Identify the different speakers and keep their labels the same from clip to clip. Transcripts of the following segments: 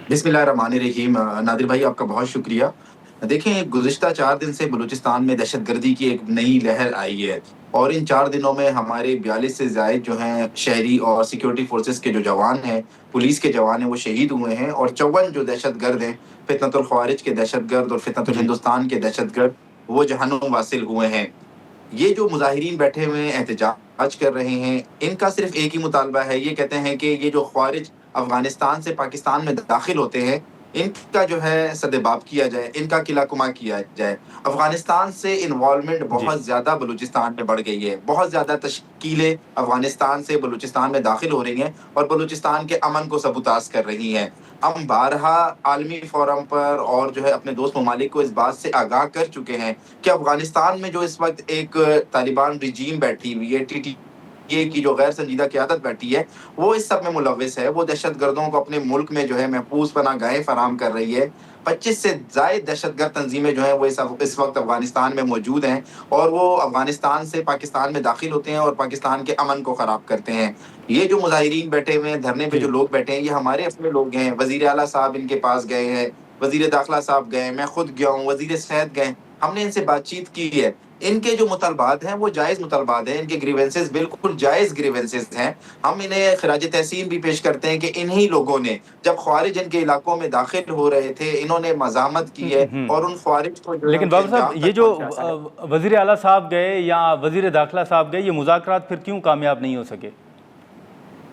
Speaker 1: बिस्मिल्लाहिर्रहमानिर्रहीम। नादिर भाई, आपका बहुत शुक्रिया। देखें, गुज़िश्ता 4 दिन से बलूचिस्तान में दहशतगर्दी की एक नई लहर आई है और इन 4 दिनों में हमारे 42 से ज़ायद जो हैं शहरी और सिक्योरिटी फ़ोर्सेस के जो जवान हैं, पुलिस के जवान हैं, वो शहीद हुए हैं और 54 जो दहशतगर्द हैं, फितनतुल ख़वारिज के दहशतगर्द और फितनतुल
Speaker 2: जी।
Speaker 1: हिंदुस्तान के दहशतगर्द, वो जहन्नुम वासिल हुए हैं। ये जो मुज़ाहिरीन बैठे हुए हैं, एहतजाज कर रहे हैं, इनका सिर्फ़ एक ही मुतालबा है। ये कहते हैं कि ये जो ख़वारिज अफ़गानिस्तान से पाकिस्तान में दाखिल होते हैं, इनका जो है सद्देबाब किया जाए, इनका किला-कुमा किया जाए। अफ़गानिस्तान से इन्वॉल्वमेंट
Speaker 2: जी।
Speaker 1: बहुत ज़्यादा बलूचिस्तान में बढ़ गई है। बहुत ज़्यादा तश्कीलें अफ़गानिस्तान से बलूचिस्तान में दाखिल हो रही हैं और बलूचिस्तान के अमन को सबूताज़ कर रही हैं। हम बारहा आलमी फ़ोरम पर और जो है अपने दोस्त ममालिक को इस बात से आगाह कर चुके हैं कि अफ़गानिस्तान में जो इस वक़्त एक तालिबान रिजीम बैठी हुई है, टीटीए की जो गैर संजीदा क़यादत बैठी है, वो इस सब में मुलव्विस है। वो दहशतगर्दों को अपने मुल्क में जो है महफूज़ पनाह-गाहें फ़राहम कर रही है। 25 से ज़ायद दहशतगर्द तंज़ीमें जो हैं वो इस वक़्त अफ़गानिस्तान में मौजूद हैं और वो अफ़गानिस्तान से पाकिस्तान में दाखिल होते हैं और पाकिस्तान के अमन को ख़राब करते हैं। ये जो मुज़ाहिरीन बैठे हुए हैं, धरने पे जो
Speaker 2: जी।
Speaker 1: लोग बैठे हैं, ये हमारे अपने लोग हैं। वज़ीर आला साहब इनके पास गए हैं, वज़ीर दाखिला साहब गए, मैं खुद गया हूँ, वज़ीर सेहत गए। हमने इनसे बातचीत की है। इनके जो मुतालबात हैं, वो जायज़ मुतालबात हैं। इनके ग्रीवेंसेस बिल्कुल जायज़ ग्रीवेंसेस हैं। हम इन्हें खिराज तहसीन भी पेश करते हैं कि इन्हीं लोगों ने जब ख़वारिज इनके इलाकों में दाखिल हो रहे थे, इन्होंने मज़ाहमत की है और उन ख़वारिज को जो है
Speaker 2: लेकिन
Speaker 1: उनके
Speaker 2: बाबर साहब,
Speaker 1: अंजाम
Speaker 2: ये
Speaker 1: तक
Speaker 2: जो
Speaker 1: पहुँचाया है।
Speaker 2: वज़ीर आला साहब गए या वज़ीर दाखिला साहब गए, ये मुज़ाकरात फिर क्यों कामयाब नहीं हो सके?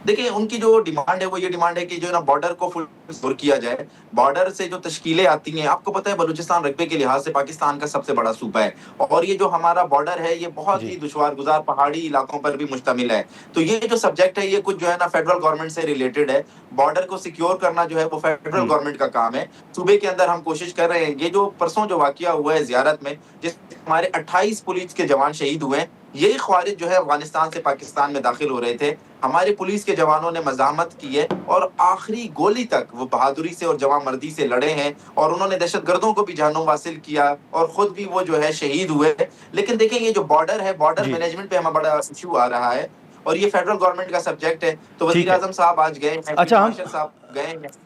Speaker 1: देखिए, उनकी जो डिमांड है वो ये डिमांड है कि जो है ना बॉर्डर को फुल सिक्योर किया जाए। बॉर्डर से जो तश्कीलें आती हैं, आपको पता है बलूचिस्तान रकबे के लिहाज से पाकिस्तान का सबसे बड़ा सूबा है और ये जो हमारा बॉर्डर है ये बहुत
Speaker 2: जी।
Speaker 1: ही दुश्वार-गुज़ार पहाड़ी इलाकों पर भी मुश्तमिल है। तो ये जो सब्जेक्ट है ये कुछ जो है ना फेडरल गवर्नमेंट से रिलेटेड है। बॉर्डर को सिक्योर करना जो है वो फेडरल
Speaker 2: हुँ।
Speaker 1: गवर्नमेंट का काम है। सूबे के अंदर हम कोशिश कर रहे हैं। ये जो परसों जो वाक़या हुआ है ज़ियारत में, जिसमें हमारे 28 पुलिस के जवान शहीद हुए हैं, यही ख़वारिज जो है अफ़गानिस्तान से पाकिस्तान में दाखिल हो रहे थे। हमारे पुलिस के जवानों ने मज़ाहमत की है और आखिरी गोली तक वो बहादुरी से और जवांमर्दी से लड़े हैं और उन्होंने दहशतगर्दों को भी जहन्नुम वासिल किया और खुद भी वो जो है शहीद हुए। लेकिन देखें, ये जो बॉर्डर है, बॉर्डर
Speaker 2: जी।
Speaker 1: मैनेजमेंट पे हमें बड़ा इश्यू आ रहा है और ये फेडरल गवर्नमेंट का सब्जेक्ट है। तो वज़ीर
Speaker 2: ठीक है।
Speaker 1: आज़म साहब आज गए हैं, फील्ड
Speaker 2: अच्छा, हम
Speaker 1: मार्शल साहब गए हैं।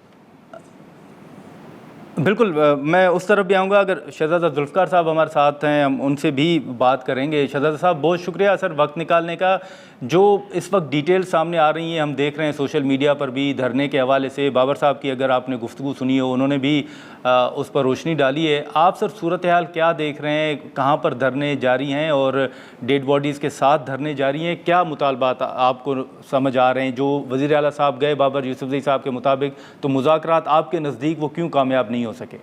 Speaker 2: बिल्कुल, मैं उस तरफ भी आऊँगा। अगर शहज़ादा ज़ुल्फ़िकार साहब हमारे साथ हैं, हम उनसे भी बात करेंगे। शहज़ादा साहब, बहुत शुक्रिया सर वक्त निकालने का। जो इस वक्त डिटेल सामने आ रही हैं, हम देख रहे हैं सोशल मीडिया पर भी धरने के हवाले से। बाबर साहब की अगर आपने गुफ्तगू सुनी हो, उन्होंने भी उस पर रोशनी डाली है। आप सर सूरत हाल क्या देख रहे हैं? कहाँ पर धरने जारी हैं और डेड बॉडीज़ के साथ धरने जारी हैं? क्या मुतालबात आपको समझ आ रहे हैं? जो वज़ीर आला साहब गए बाबर यूसुफ़ज़ई साहब के मुताबिक, तो मुज़ाकरात आपके नज़दीक वो क्यों कामयाब नहीं हो सके?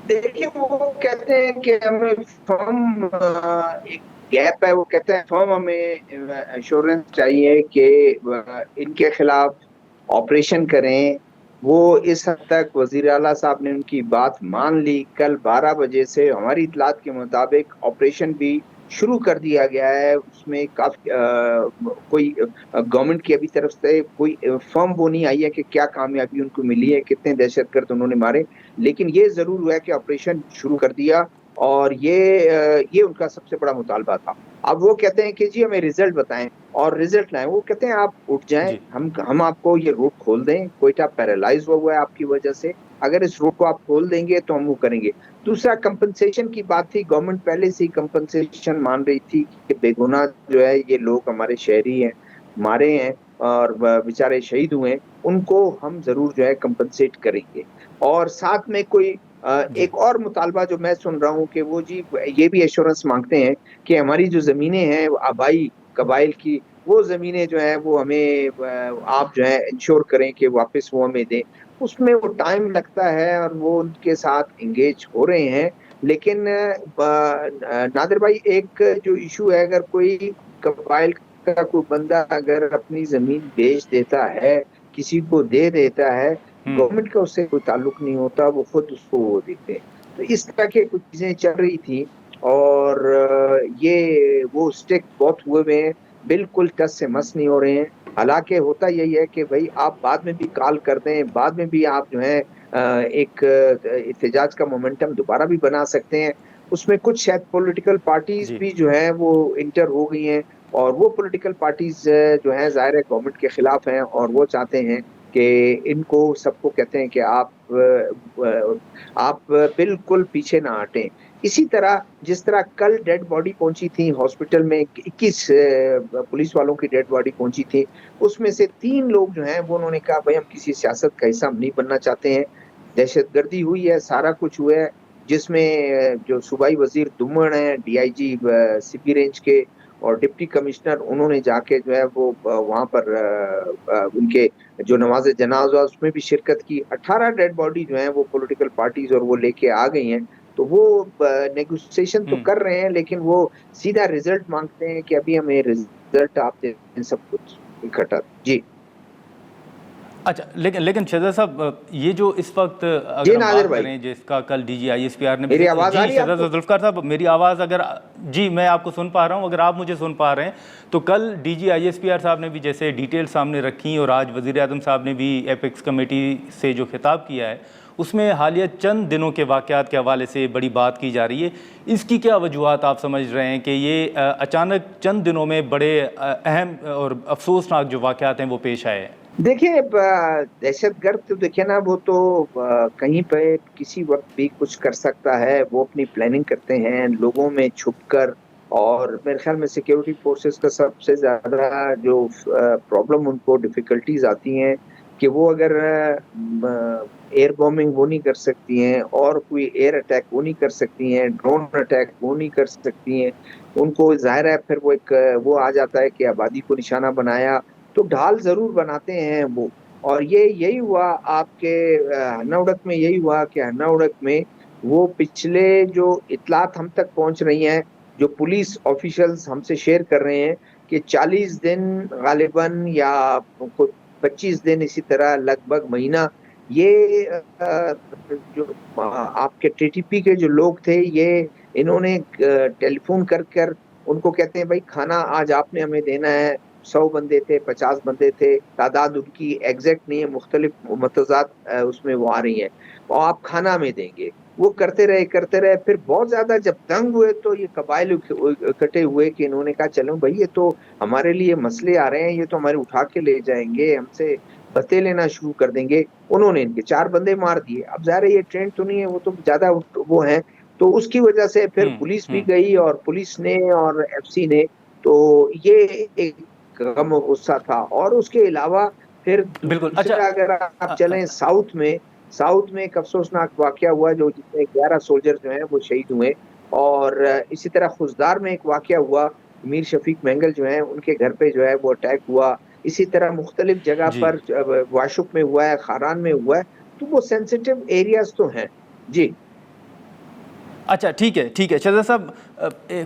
Speaker 3: देखिए, वो कहते हैं कि हमें फर्म एक गैप है। वो कहते हैं फर्म हमें एश्योरेंस चाहिए कि इनके खिलाफ ऑपरेशन करें। वो इस हद तक वजीर आला साहब ने उनकी बात मान ली। कल 12 बजे से हमारी इतलात के मुताबिक ऑपरेशन भी शुरू कर दिया गया है। उसमें काफी कोई गवर्नमेंट की अभी तरफ से कोई फर्म वो नहीं आई है कि क्या कामयाबी उनको मिली है, कितने दहशतगर्द उन्होंने मारे। लेकिन ये जरूर हुआ है कि ऑपरेशन शुरू कर दिया और ये उनका सबसे बड़ा मुतालबा था। अब वो कहते हैं कि जी हमें रिजल्ट बताएं और रिजल्ट लाएं। वो कहते हैं आप उठ जाएं,
Speaker 2: जी।
Speaker 3: हम आपको ये रोड खोल दें। कोयटा पैरालाइज हुआ है आपकी वजह से, अगर इस रोड को आप खोल देंगे तो हम वो करेंगे। दूसरा, कंपनसेशन की बात थी। गवर्नमेंट पहले से ही कंपनसेशन मान रही थी कि बेगुनाह जो है ये लोग हमारे शहरी हैं, मारे हैं और बेचारे शहीद हुए हैं, उनको हम जरूर जो है कंपनसेट करेंगे। और साथ में कोई
Speaker 2: जी।
Speaker 3: एक और मुतालबा जो मैं सुन रहा हूँ कि वो जी ये भी एश्योरेंस मांगते हैं कि हमारी जो जमीनें हैं आबाई कबाइल की, वो जमीनें जो है वो हमें आप जो है इंश्योर करें कि वापस वो हमें दें। उसमें वो टाइम लगता है और वो उनके साथ इंगेज हो रहे हैं। लेकिन नादिर भाई, एक जो इशू है, अगर कोई कबाइल का कोई बंदा अगर अपनी जमीन बेच देता है, किसी को दे देता है,
Speaker 2: हुँ।
Speaker 3: गवर्नमेंट का उससे कोई ताल्लुक नहीं होता, वो खुद उसको वो देते हैं। तो इस तरह की कुछ चीजें चल रही थी और ये वो स्टेक बहुत हुए हुए हैं, बिल्कुल टस से मस नहीं हो रहे हैं। हालांकि होता यही है कि भाई आप बाद में भी कॉल कर दें, बाद में भी आप जो है एक एहतजाज का मोमेंटम दोबारा भी बना सकते हैं। उसमें कुछ शायद पॉलिटिकल पार्टीज
Speaker 2: जी।
Speaker 3: भी जो है वो इंटर हो गई हैं। اور وہ پولیٹیکل پارٹیز جو ہیں ظاہر ہے گورنمنٹ کے خلاف ہیں اور وہ چاہتے ہیں کہ ان کو سب کو کہتے ہیں کہ آپ بالکل پیچھے نہ ہٹیں. اسی طرح جس طرح کل ڈیڈ باڈی پہنچی تھی ہاسپٹل میں 21 پولیس والوں کی ڈیڈ باڈی پہنچی تھی, اس میں سے 3 لوگ جو ہیں وہ انہوں نے کہا بھائی ہم کسی سیاست کا حصہ نہیں بننا چاہتے ہیں. دہشت گردی ہوئی ہے, سارا کچھ ہوا ہے, جس میں جو صوبائی وزیر دمن ہیں, D I G C P range کے اور ڈپٹی کمشنر, انہوں نے جا کے جو ہے وہ وہاں پر ان کے جو نماز جنازہ اس میں بھی شرکت کی. 18 ڈیڈ باڈی جو ہیں وہ پولیٹیکل پارٹیز اور وہ لے کے آ گئی ہیں. تو وہ نیگوسیشن تو کر رہے ہیں لیکن وہ سیدھا رزلٹ مانگتے ہیں کہ ابھی ہمیں رزلٹ آپ دیں سب کچھ اکٹھا. جی
Speaker 2: اچھا, لیکن شہزاد صاحب یہ جو اس وقت اگر ہم بات کریں جس کا کل D G I S P R نے,
Speaker 3: میری آواز آ رہی ہے
Speaker 2: شہزاد ذوالفقار صاحب میری آواز اگر, جی میں آپ کو سن پا رہا ہوں, اگر آپ مجھے سن پا رہے ہیں تو کل D G I S P R sahab نے بھی جیسے ڈیٹیل سامنے رکھی اور آج وزیر اعظم صاحب نے بھی ایپیکس کمیٹی سے جو خطاب کیا ہے اس میں حالیہ چند دنوں کے واقعات کے حوالے سے بڑی بات کی جا رہی ہے. اس کی کیا وجوہات آپ سمجھ رہے ہیں کہ یہ اچانک چند دنوں میں بڑے اہم اور افسوسناک جو واقعات ہیں وہ پیش آئے ہیں؟
Speaker 3: دیکھیں دہشت گرد تو دیکھیں نا, وہ تو کہیں پہ کسی وقت بھی کچھ کر سکتا ہے. وہ اپنی پلاننگ کرتے ہیں لوگوں میں چھپ کر, اور میرے خیال میں سیکیورٹی فورسز کا سب سے زیادہ جو پرابلم ان کو ڈیفیکلٹیز آتی ہیں کہ وہ اگر ایئر بومبنگ وہ نہیں کر سکتی ہیں, اور کوئی ایئر اٹیک وہ نہیں کر سکتی ہیں, ڈرون اٹیک وہ نہیں کر سکتی ہیں. ان کو ظاہر ہے پھر وہ آ جاتا ہے کہ آبادی کو نشانہ بنایا, تو ڈھال ضرور بناتے ہیں وہ. اور یہی ہوا آپ کے ہنا اڑک میں, یہی ہوا کہ ہنا اڑک میں وہ پچھلے جو اطلاعات ہم تک پہنچ رہی ہیں, جو پولیس آفیشلز ہم سے شیئر کر رہے ہیں کہ 40 دن غالباً یا 25 دن اسی طرح لگ بھگ مہینہ, یہ جو آپ کے ٹی ٹی پی کے جو لوگ تھے یہ انہوں نے ٹیلی فون کر کر ان کو کہتے ہیں بھائی کھانا آج آپ نے ہمیں دینا ہے. 100 بندے تھے, 50 بندے تھے, تعداد ان کی ایگزیکٹ نہیں ہے, مختلف متضاد اس میں وہ آ رہی ہیں, اور آپ کھانا ہمیں دیں گے. وہ کرتے رہے, پھر بہت زیادہ جب تنگ ہوئے تو یہ قبائل اکٹھے ہوئے کہ انہوں نے کہا چلو بھائی یہ تو ہمارے لیے مسئلے آ رہے ہیں, یہ تو ہمارے اٹھا کے لے جائیں گے, ہم سے بتے لینا شروع کر دیں گے. انہوں نے ان کے 4 بندے مار دیے. اب ظاہر ہے یہ ٹرینڈ تو نہیں ہے, وہ تو زیادہ وہ ہیں, تو اس کی وجہ سے پھر پولیس بھی گئی, اور پولیس نے اور ایف سی نے, تو یہ ایک غم و غصہ تھا. اور اس کے علاوہ پھر
Speaker 2: بالکل. اچھا,
Speaker 3: دوسرا اگر آپ چلیں ساؤتھ میں ایک افسوسناک واقعہ ہوا جو جس میں 11 سولجر جو ہیں وہ شہید ہوئے. اور اسی طرح خزدار میں ایک واقعہ ہوا, میر شفیق مینگل جو ہیں ان کے گھر پہ جو ہے وہ اٹیک ہوا. اسی طرح مختلف جگہ
Speaker 2: جی
Speaker 3: پر واشک میں ہوا ہے, خاران میں ہوا ہے. تو وہ سینسیٹیو ایریاز تو ہیں. جی
Speaker 2: اچھا, ٹھیک ہے شہزاد صاحب,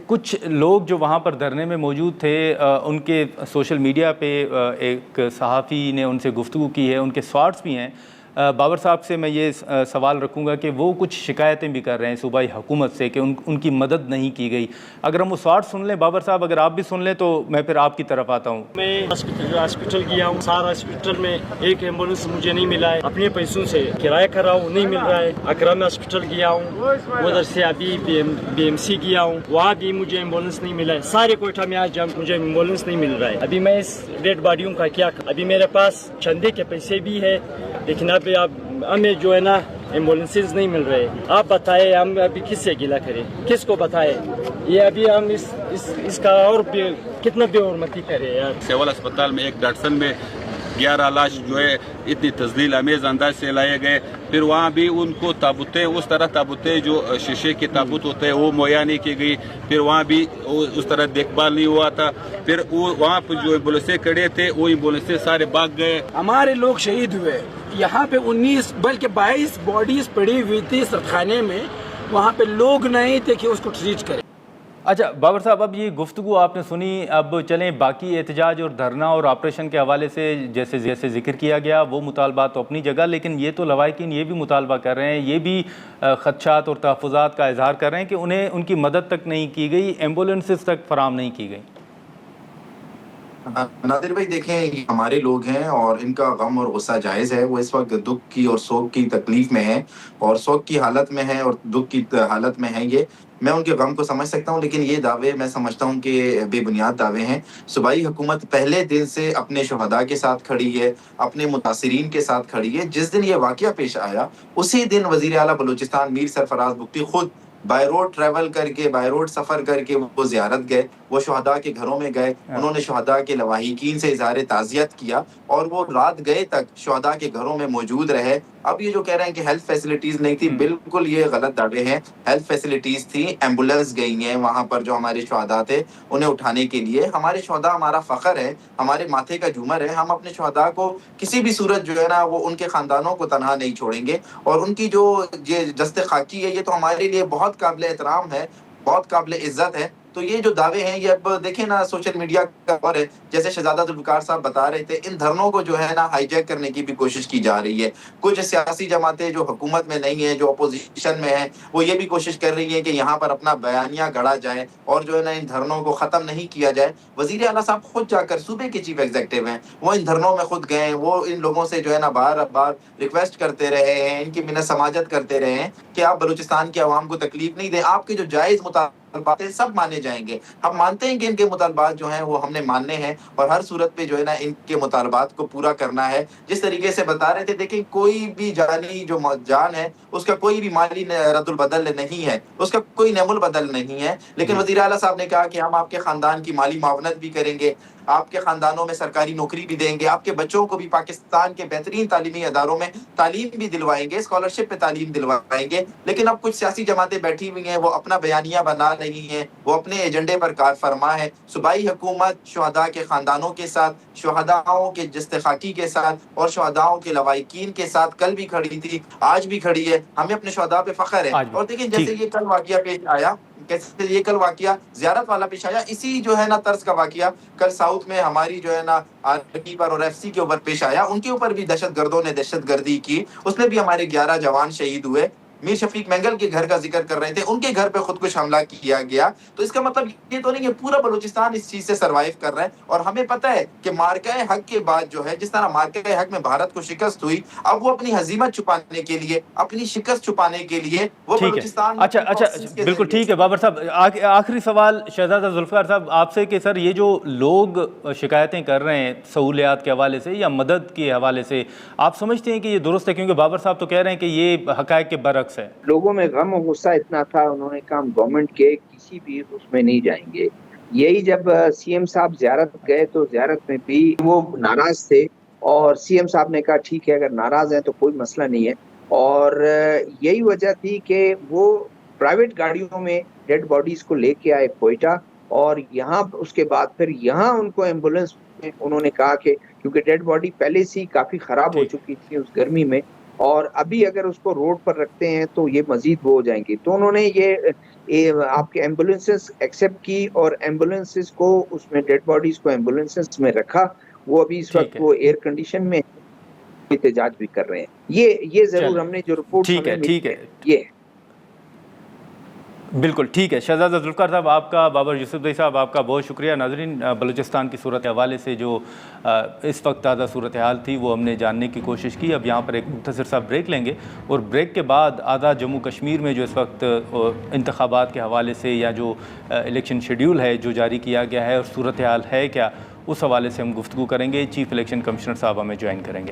Speaker 2: کچھ لوگ جو وہاں پر دھرنے میں موجود تھے ان کے سوشل میڈیا پہ ایک صحافی نے ان سے گفتگو کی ہے, ان کے شارٹس بھی ہیں. بابر صاحب سے میں یہ سوال رکھوں گا کہ وہ کچھ شکایتیں بھی کر رہے ہیں صوبائی حکومت سے کہ ان کی مدد نہیں کی گئی. اگر ہم وہ شارٹ سن لیں بابر صاحب, اگر آپ بھی سن لیں تو میں پھر آپ کی طرف آتا ہوں.
Speaker 4: میں ہاسپٹل گیا ہوں, سارا ہاسپٹل میں ایک ایمبولینس مجھے نہیں ملا ہے, اپنے پیسوں سے کرایہ کرا ہوں, نہیں مل رہا ہے. اکرم ہاسپٹل گیا ہوں, ادھر سے ابھی بی ایم سی گیا ہوں, وہاں بھی مجھے ایمبولینس نہیں ملا ہے. سارے کوئٹہ میں آج مجھے ایمبولینس نہیں مل رہا ہے. ابھی میں اس ڈیڈ باڈیوں کا کیا کروں؟ ابھی میرے پاس چندے کے پیسے بھی ہے, لیکن اب ہمیں جو ہے نا ایمبولینسز نہیں مل رہے. آپ بتائیں ہم ابھی کس سے گلا کریں, کس کو بتائیں؟ یہ ابھی ہم اس کا اور بھی کتنا بے حرمتی کرے یار.
Speaker 5: سول اسپتال میں ایک ڈاکٹر میں 11 لاش جو ہے اتنی تزلیل امیز انداز سے لائے گئے. پھر وہاں بھی ان کو تابوتیں, اس طرح تابوتیں جو شیشے کے تابوت ہوتے ہیں وہ مہیا نہیں کی گئی. پھر وہاں بھی اس طرح دیکھ بھال نہیں ہوا تھا. پھر وہاں پہ جو ایمبولینسیں کھڑے تھے وہ ایمبولینسیں سارے بھاگ گئے.
Speaker 6: ہمارے لوگ شہید ہوئے. یہاں پہ 19 بلکہ 22 باڈیز پڑی ہوئی تھی سرخانے میں, وہاں پہ لوگ نہیں تھے کہ اس کو ٹریٹ کریں.
Speaker 2: اچھا بابر صاحب, اب یہ گفتگو آپ نے سنی, اب چلیں باقی احتجاج اور دھرنا اور آپریشن کے حوالے سے جیسے ذکر کیا گیا وہ مطالبات تو اپنی جگہ, لیکن یہ تو لواحقین یہ بھی مطالبہ کر رہے ہیں, یہ بھی خدشات اور تحفظات کا اظہار کر رہے ہیں کہ انہیں ان کی مدد تک نہیں کی گئی, ایمبولینسز تک فراہم نہیں کی گئی.
Speaker 1: नादिर भाई देखें, ये हमारे लोग हैं और इनका गम और गुस्सा जायज़ है। वो इस वक्त दुख की और शोक की तकलीफ में है और शोक की हालत में है और दुख की हालत में है ये। मैं उनके गम को समझ सकता हूँ, लेकिन ये दावे मैं समझता हूँ कि बेबुनियाद दावे हैं। सूबाई हुकूमत पहले दिन से अपने शुहदा के साथ खड़ी है, अपने मुतासिरीन के साथ खड़ी है। जिस दिन ये वाक़या पेश आया, उसी दिन वज़ीर आला बलूचिस्तान मीर सरफराज बुगटी खुद बाय रोड ट्रैवल करके, बाय रोड सफ़र करके वो ज़ियारत गए, वो शुहदा के घरों में गए, उन्होंने शुहदा के लवाहिकीन से इज़हार ताज़ियत किया और वो रात गए तक शुहदा के घरों में मौजूद रहे। अब ये जो कह रहे हैं कि हेल्थ फैसिलिटीज़ नहीं थी, बिल्कुल ये गलत दावे हैं। हेल्थ फैसिलिटीज़ थी, एम्बुलेंस गई हैं वहाँ पर जो हमारे शुहदा थे, उन्हें उठाने के लिए। हमारे शुहदा हमारा फ़ख्र है, हमारे माथे का झूमर है। हम अपने शुहदा को किसी भी सूरत जो है ना, वो उनके ख़ानदानों को तनहा नहीं छोड़ेंगे और उनकी जो ये दस्ते खाकी है, ये तो हमारे लिए बहुत काबिल एहतराम है, बहुत काबिल इज़्ज़त है। तो ये जो दावे हैं, ये अब देखें ना, सोशल मीडिया का दौर है। जैसे शहजादा जुल्फ़िकार साहब बता रहे थे, इन धरनों को जो है ना हाईजैक करने की भी कोशिश की जा रही है। कुछ सियासी जमातें जो हुकूमत में नहीं है, जो अपोजिशन में है, वो ये भी कोशिश कर रही है कि यहाँ पर अपना बयानिया गढ़ा जाए और जो है ना इन धरनों को ख़त्म नहीं किया जाए। वज़ीर आला साहब खुद जाकर, सूबे के चीफ एग्जीक्यूटिव हैं, वो इन धरनों में खुद गए हैं, वो इन लोगों से जो है ना बार बार रिक्वेस्ट करते रहे हैं, इनकी मिन्नत समाजत करते रहे हैं कि आप बलूचिस्तान की आवाम को तकलीफ नहीं दें, आपके जो जायज़ मुतालबात सब माने जाएंगे। हम मानते हैं कि इनके मुतालबात जो हैं वो हमने मानने हैं और हर सूरत पे जो है ना इनके मुतालबात को पूरा करना है। जिस तरीके से बता रहे थे, देखिए कोई भी जानी जो जान है, उसका कोई भी माली रद्दुल बदल नहीं है, उसका कोई नेमुल बदल नहीं है। लेकिन वज़ीर आला साहब ने कहा कि हम आपके ख़ानदान की माली मावनत भी करेंगे, आपके ख़ानदानों में सरकारी नौकरी भी देंगे, आपके बच्चों को भी पाकिस्तान के बेहतरीन तालीमी अदारों में तालीम भी दिलवाएंगे, स्कॉलरशिप पे तालीम दिलवाएंगे। लेकिन अब कुछ सियासी जमातें बैठी हुई हैं, वो अपना बयानिया बना रही हैं, वो अपने एजेंडे पर कार फरमा है। सूबाई हुकूमत शुहदा के ख़ानदानों के साथ, शुहदाओं के जस्ते-खाकी के साथ और शुहदाओं के लवाहिकीन के साथ कल भी खड़ी थी, आज भी खड़ी है। हमें अपने शुहदा पे फ़ख्र है। और देखिए जैसे ये कल वाक़या पेश आया, कैसे ये कल वाक़या ज़ियारत वाला पेश आया, इसी जो है ना तर्ज का वाक़या कल साउथ में हमारी जो है ना आर्मी पर और एफसी के ऊपर पेश आया। उनके ऊपर भी दहशतगर्दों ने दहशतगर्दी की, उसमें भी हमारे 11 जवान शहीद हुए। मीर शफीक मेंगल के घर का जिक्र कर रहे थे, उनके घर पे खुदकुश हमला किया गया। तो इसका मतलब ये तो नहीं कि पूरा बलूचिस्तान इस चीज से सरवाइव कर रहा है। और हमें पता है कि मार्का हक के बाद जो है, जिस तरह मार्का हक में भारत को शिकस्त हुई, अब वो अपनी हजीमत छुपाने के लिए, अपनी शिकस्त छुपाने के लिए वो बलूचिस्तान।
Speaker 2: अच्छा, बिल्कुल ठीक है बाबर साहब। आखिरी सवाल शहजादा जुल्फ़िकार साहब आपसे कि सर ये जो लोग शिकायतें कर रहे हैं सहूलियात के हवाले से या मदद के हवाले से, आप समझते हैं कि ये दुरुस्त है? क्योंकि बाबर साहब तो कह रहे हैं कि ये हक़ाइक़ के बरअक्स है।
Speaker 3: लोगों में गम और गुस्सा इतना था, उन्होंने कहा हम गवर्नमेंट के किसी भी उसमें नहीं जाएंगे। यही जब सीएम साहब ज़ियारत गए तो ज़ियारत में भी वो नाराज थे और सीएम साहब ने कहा ठीक है, अगर नाराज हैं तो कोई मसला नहीं है। और यही वजह थी कि वो प्राइवेट गाड़ियों में डेड बॉडीज को लेके आए कोयटा और यहाँ उसके बाद फिर यहाँ उनको एम्बुलेंस में उन्होंने कहा कि क्योंकि डेड बॉडी पहले से ही काफ़ी ख़राब हो चुकी थी उस गर्मी में और अभी अगर उसको रोड पर रखते हैं तो ये मजीद वो हो जाएंगी। तो उन्होंने ये आपके एम्बुलेंसेस एक्सेप्ट की और एम्बुलेंसेस को उसमें डेड बॉडीज को एम्बुलेंसेस में रखा। वो अभी इस वक्त वो एयर कंडीशन में एहतजाज भी कर रहे हैं। ये जरूर हमने जो रिपोर्ट
Speaker 2: ठीक है
Speaker 3: ये
Speaker 2: बिल्कुल ठीक है। शहजादा जुल्फ़िकार साहब आपका, बाबर यूसुफ़ज़ई साहब आपका बहुत शुक्रिया। नाज़रीन, बलूचिस्तान की सूरत हवाले से जो इस वक्त ताज़ा सूरत हाल थी वो हमने जानने की कोशिश की। अब यहाँ पर एक मुख्तसर सा ब्रेक लेंगे और ब्रेक के बाद आज़ाद जम्मू कश्मीर में जो इस वक्त इंतखाबात के हवाले से या जो इलेक्शन शेड्यूल है जो जारी किया गया है और सूरत हाल है क्या, उस हवाले से हम गुफ्तगू करेंगे। चीफ़ इलेक्शन कमिश्नर साहब हमें ज्वाइन करेंगे।